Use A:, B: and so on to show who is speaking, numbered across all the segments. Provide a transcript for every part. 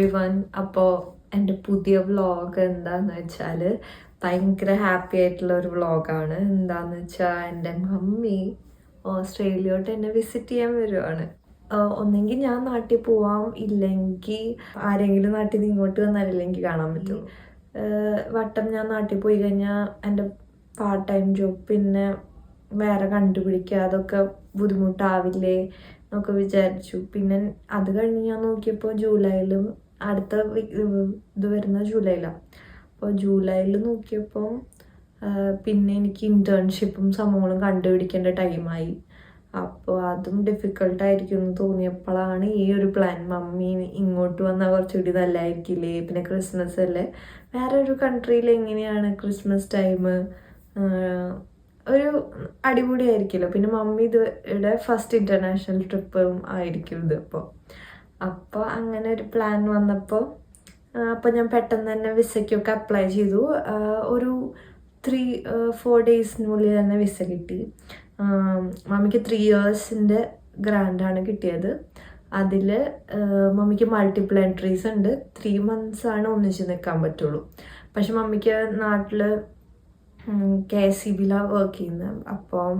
A: Everyone. അപ്പോൾ എൻ്റെ പുതിയ വ്ളോഗ് എന്താന്ന് വെച്ചാൽ ഭയങ്കര ഹാപ്പി ആയിട്ടുള്ള ഒരു വ്ളോഗാണ്. എന്താന്ന് വെച്ചാൽ എൻ്റെ മമ്മി ഓസ്ട്രേലിയയോട്ട് എന്നെ വിസിറ്റ് ചെയ്യാൻ വരുവാണ്. ഒന്നെങ്കിൽ ഞാൻ നാട്ടിൽ പോവാം, ഇല്ലെങ്കിൽ ആരെങ്കിലും നാട്ടിൽ നിന്ന് ഇങ്ങോട്ട് വന്നാലില്ലെങ്കിൽ കാണാൻ പറ്റും. വട്ടം ഞാൻ നാട്ടിൽ പോയി കഴിഞ്ഞാൽ എൻ്റെ പാർട്ട് ടൈം ജോബ് പിന്നെ വേറെ കണ്ടുപിടിക്കുക, അതൊക്കെ ബുദ്ധിമുട്ടാവില്ലേ എന്നൊക്കെ വിചാരിച്ചു. പിന്നെ അത് കഴിഞ്ഞ് ഞാൻ നോക്കിയപ്പോൾ ജൂലൈയിലും അടുത്ത ഇത് വരുന്ന ജൂലൈയിലാണ്. അപ്പോൾ ജൂലൈയിൽ നോക്കിയപ്പോൾ പിന്നെ എനിക്ക് ഇൻറ്റേൺഷിപ്പും സംഭവങ്ങളും കണ്ടുപിടിക്കേണ്ട ടൈമായി. അപ്പോൾ അതും ഡിഫിക്കൽട്ടായിരിക്കും എന്ന് തോന്നിയപ്പോഴാണ് ഈ ഒരു പ്ലാൻ. മമ്മി ഇങ്ങോട്ട് വന്നാൽ കുറച്ചുകൂടി നല്ലതായിരിക്കില്ലേ, പിന്നെ ക്രിസ്മസ് അല്ലേ, വേറെ ഒരു കൺട്രിയിൽ എങ്ങനെയാണ് ക്രിസ്മസ് ടൈം ഒരു അടിപൊളിയായിരിക്കുമല്ലോ. പിന്നെ മമ്മി ഇവിടെ ഫസ്റ്റ് ഇൻ്റർനാഷണൽ ട്രിപ്പും ആയിരിക്കും ഇത്. അപ്പോൾ അങ്ങനെ ഒരു പ്ലാൻ വന്നപ്പോൾ ഞാൻ പെട്ടെന്ന് തന്നെ വിസയ്ക്കൊക്കെ അപ്ലൈ ചെയ്തു. ഒരു 3-4 ഡേയ്സിനുള്ളിൽ തന്നെ വിസ കിട്ടി. മമ്മിക്ക് 3 ഇയേഴ്സിൻ്റെ ഗ്രാൻഡാണ് കിട്ടിയത്. അതിൽ മമ്മിക്ക് മൾട്ടിപ്പിൾ എൻട്രീസ് ഉണ്ട്. 3 മന്ത്സാണ് ഒന്നിച്ച് നിൽക്കാൻ പറ്റുള്ളൂ. പക്ഷെ മമ്മിക്ക് നാട്ടിൽ KSEBിലാണ് വർക്ക് ചെയ്യുന്നത്. അപ്പോൾ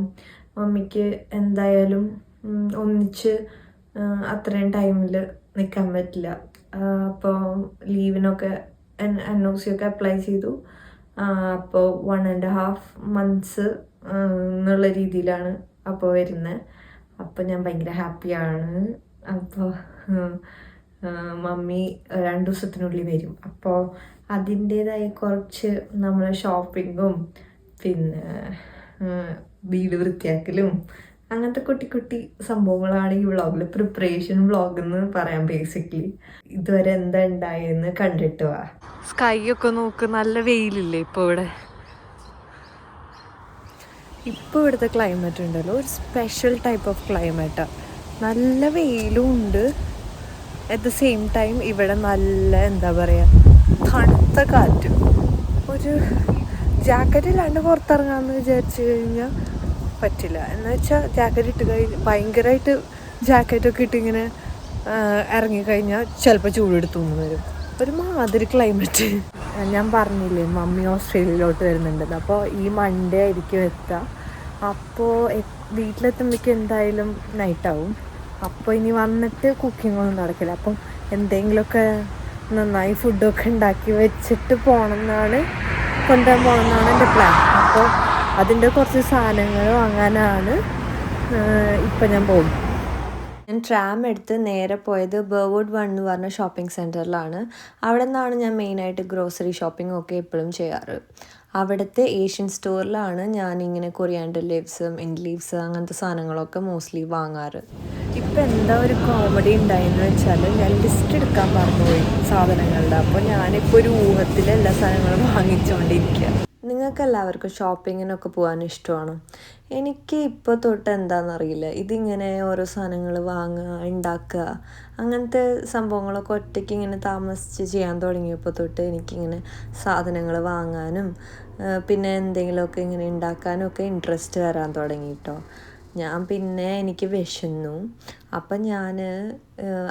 A: മമ്മിക്ക് എന്തായാലും ഒന്നിച്ച് അത്രയും ടൈമിൽ നിൽക്കാൻ പറ്റില്ല. അപ്പോൾ ലീവിനൊക്കെ NOC ഒക്കെ അപ്ലൈ ചെയ്തു. അപ്പോൾ 1.5 മന്ത്സ് എന്നുള്ള രീതിയിലാണ് അപ്പോൾ വരുന്നത്. അപ്പോൾ ഞാൻ ഭയങ്കര ഹാപ്പിയാണ്. അപ്പോൾ മമ്മി 2 ദിവസത്തിനുള്ളിൽ വരും. അപ്പോൾ അതിൻ്റേതായ കുറച്ച് നമ്മളെ ഷോപ്പിങ്ങും പിന്നെ വീട് വൃത്തിയാക്കലും അങ്ങനത്തെ കുട്ടി കുട്ടി സംഭവങ്ങളാണ് ഈ വ്ളോഗിൽ. പ്രിപ്പറേഷൻ വ്ളോഗ് എന്ന് പറയാം ബേസിക്കലി. ഇതുവരെ എന്താ ഉണ്ടായെന്ന് കണ്ടിട്ട് വാ. സ്കൈ ഒക്കെ നോക്ക്, നല്ല വെയിലില്ലേ ഇപ്പോൾ ഇവിടെ. ഇപ്പോൾ ഇവിടുത്തെ ക്ലൈമറ്റ് ഉണ്ടല്ലോ ഒരു സ്പെഷ്യൽ ടൈപ്പ് ഓഫ് ക്ലൈമറ്റാണ്. നല്ല വെയിലും ഉണ്ട്, അറ്റ് ദ സെയിം ടൈം ഇവിടെ നല്ല എന്താ പറയുക തണുത്ത കാറ്റ്. ഒരു ജാക്കറ്റ് ഇല്ലാണ്ട് പുറത്തിറങ്ങാമെന്ന് വിചാരിച്ചു കഴിഞ്ഞാൽ പറ്റില്ല. എന്ന് വെച്ചാൽ ജാക്കറ്റ് ഇട്ട് ഭയങ്കരമായിട്ട് ജാക്കറ്റൊക്കെ ഇട്ടിങ്ങനെ ഇറങ്ങിക്കഴിഞ്ഞാൽ ചിലപ്പോൾ ചൂടെടുത്തൊന്നും വരും. ഒരു മാതിരി ക്ലൈമറ്റ്. ഞാൻ പറഞ്ഞില്ലേ മമ്മി ഓസ്ട്രേലിയയിലോട്ട് വരുന്നുണ്ടെന്ന്. അപ്പോൾ ഈ മൺഡേ ആയിരിക്കും എത്തുക. അപ്പോൾ വീട്ടിലെത്തുമ്പോഴേക്കും എന്തായാലും നൈറ്റാവും. അപ്പോൾ ഇനി വന്നിട്ട് കുക്കിങ്ങൊന്നും നടക്കില്ല. അപ്പം എന്തെങ്കിലുമൊക്കെ നന്നായി ഫുഡൊക്കെ ഉണ്ടാക്കി വെച്ചിട്ട് കൊണ്ടുവരാൻ പോകണമെന്നാണ് എൻ്റെ പ്ലാൻ. അപ്പോൾ അതിൻ്റെ കുറച്ച് സാധനങ്ങൾ വാങ്ങാനാണ് ഇപ്പം ഞാൻ പോകും. ഞാൻ ട്രാം എടുത്ത് നേരെ പോയത് ബർവുഡ് 1 എന്ന് പറഞ്ഞ ഷോപ്പിംഗ് സെൻറ്ററിലാണ്. അവിടെ നിന്നാണ് ഞാൻ മെയിനായിട്ട് ഗ്രോസറി ഷോപ്പിംഗ് ഒക്കെ എപ്പോഴും ചെയ്യാറ്. അവിടുത്തെ ഏഷ്യൻ സ്റ്റോറിലാണ് ഞാനിങ്ങനെ കൊറിയാണ്ടർ ലീവ്സ്, മിൻറ്റ് ലീവ്സ് അങ്ങനത്തെ സാധനങ്ങളൊക്കെ മോസ്റ്റ്ലി വാങ്ങാറ്. ഇപ്പം എന്താ ഒരു കോമഡി ഉണ്ടായെന്ന് വെച്ചാൽ ഞാൻ ലിസ്റ്റ് എടുക്കാൻ മറന്നുപോയി സാധനങ്ങളുടെ. അപ്പോൾ ഞാനിപ്പോൾ ഒരു ഊഹത്തിൽ എല്ലാ സാധനങ്ങളും വാങ്ങിച്ചുകൊണ്ടിരിക്കുക. നിങ്ങൾക്ക് എല്ലാവർക്കും ഷോപ്പിങ്ങിനൊക്കെ പോകാൻ ഇഷ്ടമാണോ? എനിക്ക് ഇപ്പോൾ തൊട്ട് എന്താണെന്നറിയില്ല, ഇതിങ്ങനെ ഓരോ സാധനങ്ങൾ വാങ്ങുക, ഉണ്ടാക്കുക, അങ്ങനത്തെ സംഭവങ്ങളൊക്കെ ഒറ്റയ്ക്ക് ഇങ്ങനെ താമസിച്ച് ചെയ്യാൻ തുടങ്ങിയപ്പോൾ തൊട്ട് എനിക്കിങ്ങനെ സാധനങ്ങൾ വാങ്ങാനും പിന്നെ എന്തെങ്കിലുമൊക്കെ ഇങ്ങനെ ഉണ്ടാക്കാനും ഒക്കെ ഇൻട്രസ്റ്റ് വരാൻ തുടങ്ങി കേട്ടോ. പിന്നെ എനിക്ക് വിശന്നു. അപ്പം ഞാൻ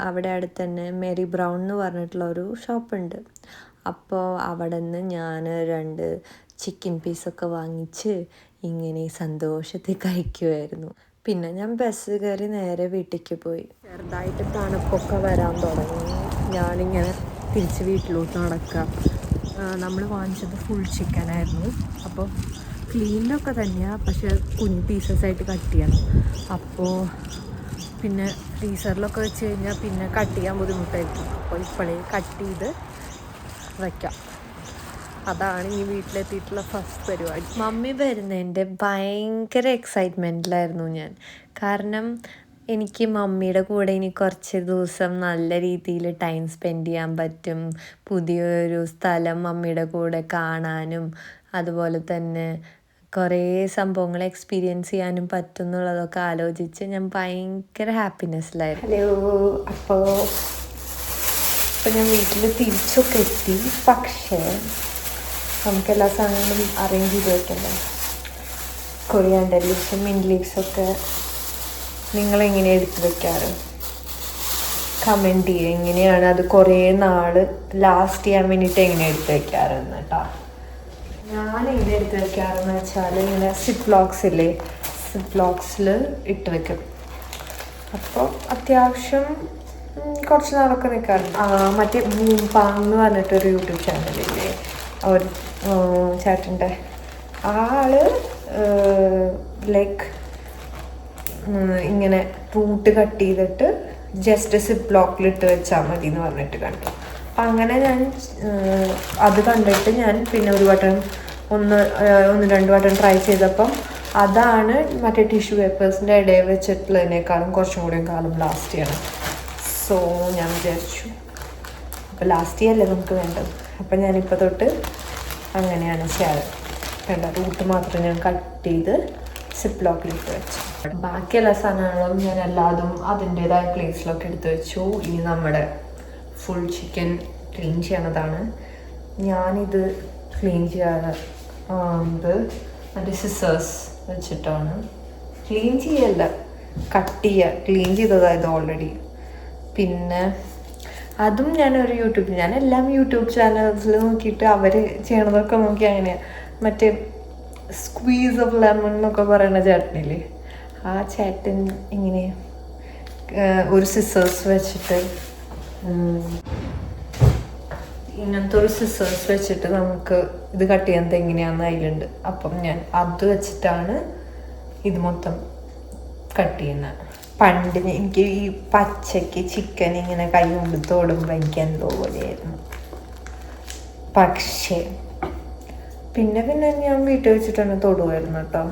A: അവിടെ അടുത്ത് തന്നെ മേരി ബ്രൗൺ എന്ന് പറഞ്ഞിട്ടുള്ള ഒരു ഷോപ്പുണ്ട്. അപ്പോൾ അവിടെ നിന്ന് ഞാൻ 2 ചിക്കൻ പീസൊക്കെ വാങ്ങിച്ച് ഇങ്ങനെ സന്തോഷത്തിൽ കഴിക്കുമായിരുന്നു. പിന്നെ ഞാൻ ബസ് കയറി നേരെ വീട്ടിലേക്ക് പോയി. ചെറുതായിട്ട് തണുപ്പൊക്കെ വരാൻ തുടങ്ങി. ഞാനിങ്ങനെ തിരിച്ച് വീട്ടിലോട്ട് നടക്കുക. നമ്മൾ വാങ്ങിച്ചത് ഫുൾ ചിക്കനായിരുന്നു. അപ്പോൾ ക്ലീനൊക്കെ തന്നെയാണ്, പക്ഷേ കുഞ്ഞ് പീസസായിട്ട് കട്ട് ചെയ്യണം. അപ്പോൾ പിന്നെ ഫ്രീസറിലൊക്കെ വെച്ച് കഴിഞ്ഞാൽ പിന്നെ കട്ട് ചെയ്യാൻ ബുദ്ധിമുട്ടായിരിക്കും. അപ്പോൾ ഇപ്പോഴേ കട്ട് ചെയ്ത് വയ്ക്കാം. അതാണ് ഈ വീട്ടിലെത്തിയിട്ടുള്ള ഫസ്റ്റ് പരിപാടി. മമ്മി വരുന്നതിൻ്റെ ഭയങ്കര എക്സൈറ്റ്മെൻറ്റിലായിരുന്നു ഞാൻ. കാരണം എനിക്ക് മമ്മിയുടെ കൂടെ ഇനി കുറച്ച് ദിവസം നല്ല രീതിയിൽ ടൈം സ്പെൻഡ് ചെയ്യാൻ പറ്റും. പുതിയൊരു സ്ഥലം മമ്മിയുടെ കൂടെ കാണാനും അതുപോലെ തന്നെ കുറേ സംഭവങ്ങൾ എക്സ്പീരിയൻസ് ചെയ്യാനും പറ്റും എന്നുള്ളതൊക്കെ ആലോചിച്ച് ഞാൻ ഭയങ്കര ഹാപ്പിനെസ്സിലായിരുന്നു. അപ്പോൾ ഞാൻ വീട്ടിൽ തിരിച്ചൊക്കെ എത്തി. പക്ഷേ നമുക്ക് എല്ലാ സാധനങ്ങളും അറേഞ്ച് ചെയ്ത് വയ്ക്കണ്ടേ. കൊറിയാണ്ടർ ലീവ്സും മിൻറ്റ് ലീവ്സൊക്കെ നിങ്ങളെങ്ങനെ എടുത്ത് വയ്ക്കാറ്? കമൻറ്റ് ചെയ്യുക എങ്ങനെയാണ് അത് കുറേ നാൾ ലാസ്റ്റ് ചെയ്യാൻ വേണ്ടിയിട്ട് എങ്ങനെ എടുത്ത് വയ്ക്കാറെന്ന് കേട്ടോ. ഞാൻ എങ്ങനെ എടുത്ത് വയ്ക്കാറെന്ന് വെച്ചാൽ ഇങ്ങനെ സിപ്ലോക്സില്ലേ, സിപ്ലോക്സിൽ ഇട്ട് വയ്ക്കും. അപ്പോൾ അത്യാവശ്യം കുറച്ച് നാളൊക്കെ നിൽക്കാറുണ്ട്. മറ്റേ ബൂംപാങ് എന്ന് പറഞ്ഞിട്ടൊരു യൂട്യൂബ് ചാനലില്ലേ, ഒരു ചേട്ടൻ്റെ, ആള് ലൈക്ക് ഇങ്ങനെ റൂട്ട് കട്ട് ചെയ്തിട്ട് ജസ്റ്റ് സിപ്ലോക്കിലിട്ട് വെച്ചാൽ മതി എന്ന് പറഞ്ഞിട്ട് കണ്ടു. അപ്പം അങ്ങനെ ഞാൻ അത് കണ്ടിട്ട് ഞാൻ പിന്നെ ഒന്ന് രണ്ട് വട്ടം ട്രൈ ചെയ്തപ്പം അതാണ് മറ്റേ ടിഷ്യൂ പേപ്പേഴ്സിൻ്റെ ഇടയിൽ വെച്ചിട്ടുള്ളതിനേക്കാളും കുറച്ചും കൂടി കാലം ലാസ്റ്റ് ചെയ്യണം. സോ ഞാൻ വിചാരിച്ചു അപ്പോൾ ലാസ്റ്റ് ചെയ്യല്ലേ നമുക്ക് വേണ്ടത്. അപ്പം ഞാനിപ്പോൾ തൊട്ട് അങ്ങനെയാണ് ചെയ്യാറ്. വേണ്ട, റൂട്ട് മാത്രം ഞാൻ കട്ട് ചെയ്ത് സിപ്ലോക്കിലിട്ട് വെച്ചു. ബാക്കി എല്ലാ സാധനങ്ങളും ഞാൻ എല്ലാതും അതിൻ്റേതായ പ്ലേസിലൊക്കെ എടുത്ത് വെച്ചു. ഇനി നമ്മുടെ ഫുൾ ചിക്കൻ ക്ലീൻ ചെയ്യണതാണ്. ഞാനിത് ക്ലീൻ ചെയ്യാറ് മറ്റേ സിസേഴ്സ് വെച്ചിട്ടാണ്. ക്ലീൻ ചെയ്യല്ല, കട്ട് ചെയ്യുക. ക്ലീൻ ചെയ്തതായത് ഓൾറെഡി. പിന്നെ അതും ഞാൻ എല്ലാം യൂട്യൂബ് ചാനൽസിൽ നോക്കിയിട്ട് അവർ ചെയ്യണതൊക്കെ നോക്കി അങ്ങനെയാണ്. മറ്റേ സ്ക്വീസ് ഓഫ് ലെമൺ എന്നൊക്കെ പറയുന്ന ചേട്ടനില്ലേ, ആ ചേട്ടൻ ഇങ്ങനെ ഒരു സിസേഴ്സ് വെച്ചിട്ട് ഇങ്ങനത്തെ ഒരു സിസേഴ്സ് വെച്ചിട്ട് നമുക്ക് ഇത് കട്ട് ചെയ്യുന്നത് എങ്ങനെയാണെന്ന് അതിലുണ്ട്. അപ്പം ഞാൻ അത് വെച്ചിട്ടാണ് ഇത് മൊത്തം കട്ട് ചെയ്യുന്നത്. പണ്ട് എനിക്ക് ഈ പച്ചയ്ക്ക് ചിക്കൻ ഇങ്ങനെ കൈ കൊണ്ട് തൊടുമ്പോൾ എനിക്ക് എന്തോ പോലെയായിരുന്നു. പക്ഷേ പിന്നെ ഞാൻ വീട്ടിൽ വെച്ചിട്ടാണ് തൊടുമായിരുന്നു കേട്ടോ.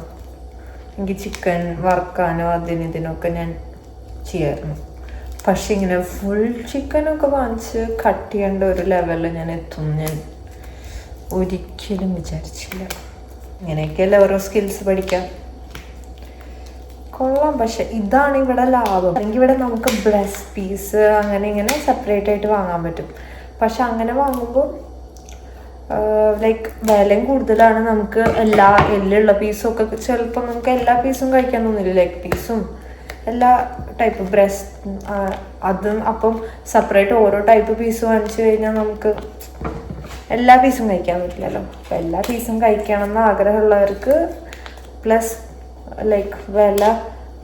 A: എനിക്ക് ചിക്കൻ വറുക്കാനോ ഇതിനൊക്കെ ഞാൻ ചെയ്യായിരുന്നു. പക്ഷെ ഇങ്ങനെ ഫുൾ ചിക്കനൊക്കെ വാങ്ങിച്ച് കട്ട് ചെയ്യേണ്ട ഒരു ലെവലിൽ ഞാൻ എത്തും ഞാൻ ഒരിക്കലും വിചാരിച്ചില്ല. ഇങ്ങനെയൊക്കെയല്ലേ ഓരോ സ്കിൽസ് പഠിക്കാം. കൊള്ളാം. പക്ഷെ ഇതാണ് ഇവിടെ ലാഭം. അല്ലെങ്കിൽ ഇവിടെ നമുക്ക് ബ്രസ്റ്റ് പീസ് അങ്ങനെ ഇങ്ങനെ സെപ്പറേറ്റ് ആയിട്ട് വാങ്ങാൻ പറ്റും. പക്ഷെ അങ്ങനെ വാങ്ങുമ്പോൾ ലൈക്ക് വിലയും കൂടുതലാണ്. നമുക്ക് എല്ലാ എല്ലുള്ള പീസും ഒക്കെ ചിലപ്പോൾ നമുക്ക് എല്ലാ പീസും കഴിക്കാൻ തോന്നില്ല. ലെഗ് പീസും എല്ലാ ടൈപ്പ് ബ്രസ്റ്റ് അതും. അപ്പം സെപ്പറേറ്റ് ഓരോ ടൈപ്പ് പീസ് വാങ്ങിച്ചു കഴിഞ്ഞാൽ നമുക്ക് എല്ലാ പീസും കഴിക്കാൻ പറ്റില്ലല്ലോ. അപ്പം എല്ലാ പീസും കഴിക്കണം എന്ന് ആഗ്രഹമുള്ളവർക്ക് പ്ലസ് ലൈക്ക് വില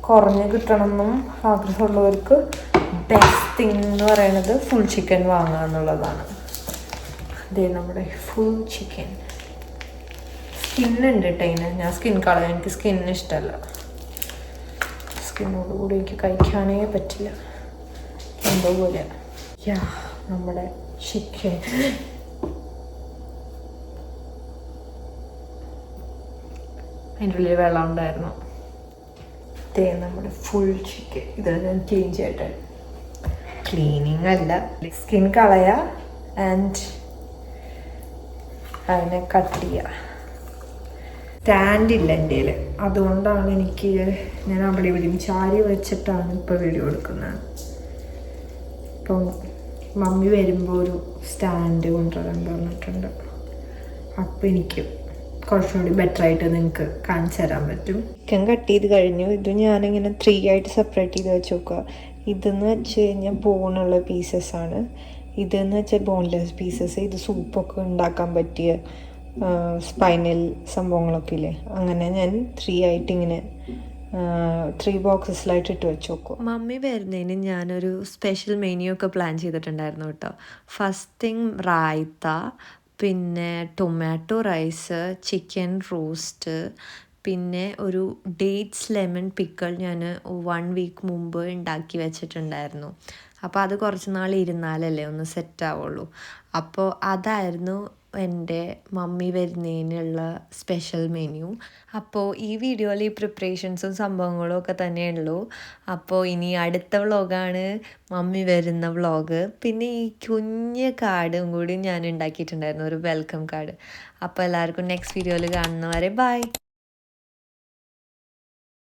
A: കുറഞ്ഞ് കിട്ടണമെന്നും ആഗ്രഹമുള്ളവർക്ക് ബെസ്റ്റ് തിങ് എന്ന് പറയുന്നത് ഫുൾ ചിക്കൻ വാങ്ങുക എന്നുള്ളതാണ്. ഇതേ നമ്മുടെ ഫുൾ ചിക്കൻ. സ്കിന്നുണ്ട് കേട്ടോ അതിന്. ഞാൻ സ്കിൻ കളയാൻ, എനിക്ക് സ്കിന്നിന് ഇഷ്ടമല്ല. സ്കിന്നോടുകൂടി എനിക്ക് കഴിക്കാനേ പറ്റില്ല, എന്തോ പോലെ. നമ്മുടെ ചിക്കൻ അതിൻ്റെ ഉള്ളിൽ വെള്ളം ഉണ്ടായിരുന്നു. ഇതേ നമ്മുടെ ഫുൾ ചിക്കൻ. ഇത് ഞാൻ ക്ലീൻ ചെയ്യട്ടെ. ക്ലീനിങ് അല്ല, സ്കിൻ കളയുക ആൻഡ് അതിനെ കട്ട് ചെയ്യുക. സ്റ്റാൻഡില്ല എൻ്റെ കയ്യിൽ, അതുകൊണ്ടാണ് ഞാൻ അവിടെ ഇവിടെയും ചാരി വെച്ചിട്ടാണ് ഇപ്പോൾ വീഡിയോ എടുക്കുന്നത്. ഇപ്പം മമ്മി വരുമ്പോൾ ഒരു സ്റ്റാൻഡ് കൊണ്ടുവരാൻ പറഞ്ഞിട്ടുണ്ട്. അപ്പോൾ എനിക്ക് കുറച്ചുകൂടി ബെറ്റർ ആയിട്ട് നിങ്ങൾക്ക് കാണിച്ചു തരാൻ പറ്റും. ചിക്കൻ കട്ട് ചെയ്ത് കഴിഞ്ഞു. ഇത് ഞാനിങ്ങനെ 3 ആയിട്ട് സെപ്പറേറ്റ് ചെയ്ത് വെച്ച് നോക്കുക. ഇതെന്ന് വെച്ച് കഴിഞ്ഞാൽ ബോണുള്ള പീസസ്സാണ്. ഇതെന്ന് വെച്ചാൽ ബോൺലെസ് പീസസ്. ഇത് സൂപ്പൊക്കെ ഉണ്ടാക്കാൻ പറ്റിയ സ്പൈനൽ സംഭവങ്ങളൊക്കെ ഇല്ലേ, അങ്ങനെ ഞാൻ 3 ആയിട്ട് ഇങ്ങനെ 3 ബോക്സസിലായിട്ട് ഇട്ട് വെച്ച് നോക്കും. മമ്മി വരുന്നതിന് ഞാനൊരു സ്പെഷ്യൽ മെനു ഒക്കെ പ്ലാൻ ചെയ്തിട്ടുണ്ടായിരുന്നു കേട്ടോ. ഫസ്റ്റ് തിങ് റായ്ത്ത, പിന്നെ ടൊമാറ്റോ റൈസ്, ചിക്കൻ റോസ്റ്റ്, പിന്നെ ഒരു ഡേറ്റ്സ് ലെമൺ പിക്കിൾ ഞാൻ 1 വീക്ക് മുമ്പ് ഉണ്ടാക്കി വെച്ചിട്ടുണ്ടായിരുന്നു. അപ്പോൾ അത് കുറച്ച് നാൾ ഇരുന്നാലല്ലേ ഒന്ന് സെറ്റ് ആവുള്ളൂ. അപ്പോൾ അതായിരുന്നു എൻ്റെ മമ്മി വരുന്നതിനുള്ള സ്പെഷ്യൽ മെനു. അപ്പോൾ ഈ വീഡിയോയിൽ ഈ പ്രിപ്പറേഷൻസും സംഭവങ്ങളും ഒക്കെ തന്നെയുള്ളൂ. അപ്പോൾ ഇനി അടുത്ത വ്ളോഗാണ് മമ്മി വരുന്ന വ്ളോഗ്. പിന്നെ ഈ കുഞ്ഞ് കാർഡും കൂടി ഞാൻ ഉണ്ടാക്കിയിട്ടുണ്ടായിരുന്നു, ഒരു വെൽക്കം കാർഡ്. അപ്പോൾ എല്ലാവർക്കും നെക്സ്റ്റ് വീഡിയോയിൽ കാണുന്നവരെ ബൈ.